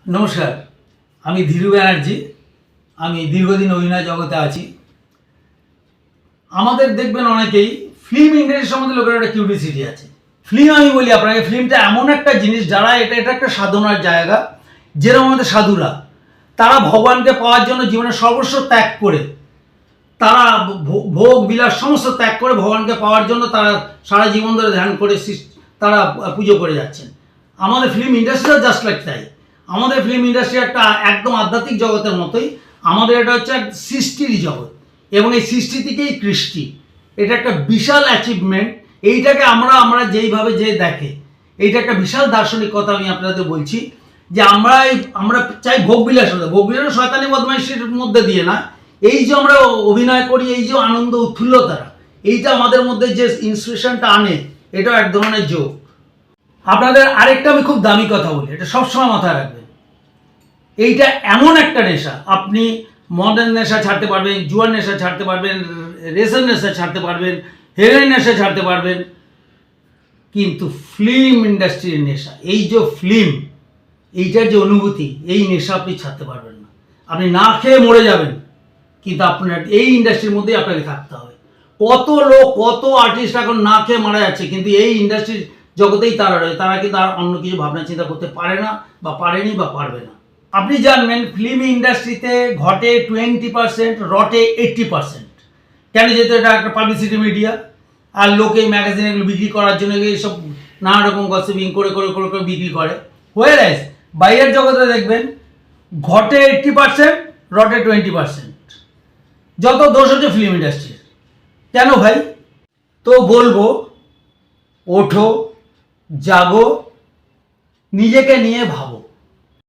নমস্কার, আমি ধীরু ব্যানার্জি। আমি দীর্ঘদিন অভিনয় জগতে আছি। আমাদের দেখবেন অনেকেই ফিল্ম ইন্ডাস্ট্রি সম্বন্ধে লোকের একটা কিউরিসিটি আছে। ফিল্ম, আমি বলি আপনাকে, ফিল্মটা এমন একটা জিনিস, যারা এটা একটা সাধনার জায়গা। যেরকম আমাদের সাধুরা, তারা ভগবানকে পাওয়ার জন্য জীবনের সর্বস্ব ত্যাগ করে, তারা ভোগ বিলাস সমস্ত ত্যাগ করে ভগবানকে পাওয়ার জন্য তারা সারা জীবন ধরে ধ্যান করে তারা পুজো করে যাচ্ছেন। আমাদের ফিল্ম ইন্ডাস্ট্রিও জাস্ট লাইক তাই। আমাদের ফিল্ম ইন্ডাস্ট্রি একটা একদম আধ্যাত্মিক জগতের মতোই। আমাদের এটা হচ্ছে এক সৃষ্টির জগৎ, এবং এই সৃষ্টি থেকেই কৃষ্টি। এটা একটা বিশাল অ্যাচিভমেন্ট। এইটাকে আমরা যেইভাবে যে দেখে, এইটা একটা বিশাল দার্শনিক কথা আমি আপনাদের বলছি, যে আমরা চাই ভোগবিলাস শয়তানি বদমাইশির মধ্যে দিয়ে না। এই যে আমরা অভিনয় করি, এই যে আনন্দ উৎফুল্লতারা, এইটা আমাদের মধ্যে যে ইন্সপিরেশনটা আনে, এটাও এক ধরনের যোগ। আপনাদের আরেকটা আমি খুব দামি কথা বলি, এটা সবসময় মাথায় রাখবেন। এইটা এমন একটা নেশা, আপনি মদের নেশা ছাড়তে পারবেন, জুয়ার নেশা ছাড়তে পারবেন, রেসের নেশা ছাড়তে পারবেন, হেরোইন নেশা ছাড়তে পারবেন, কিন্তু ফিল্ম ইন্ডাস্ট্রির নেশা, এই যে ফিল্ম, এইটার যে অনুভূতি, এই নেশা আপনি ছাড়তে পারবেন না। আপনি না খেয়ে মরে যাবেন, কিন্তু আপনার এই ইন্ডাস্ট্রির মধ্যেই আপনাকে থাকতে হবে। কত লোক, কত আর্টিস্ট এখন না খেয়ে মারা যাচ্ছে, কিন্তু এই ইন্ডাস্ট্রির জগতেই তারা রয়েছে। তারা কিন্তু আর অন্য কিছু ভাবনা চিন্তা করতে পারে না, বা পারেনি, বা পারবে না। আপনি জানবেন ফিল্ম ইন্ডাস্ট্রিতে ঘটে 20%, রটে 80%। কেন? যেহেতু এটা একটা পাবলিসিটি মিডিয়া, আর লোকে ম্যাগাজিন এগুলো বিক্রি করার জন্য এইসব নানা রকম গসিপিং করে করে করে করে বিক্রি করে। হয়ে গেছে। বাইরের জগতে দেখবেন ঘটে 80%, রটে 20%। যত দোষ হচ্ছে ফিল্ম ইন্ডাস্ট্রির। কেন ভাই? তো বলবো, ওঠো, জাগো, নিজেকে নিয়ে ভাবো।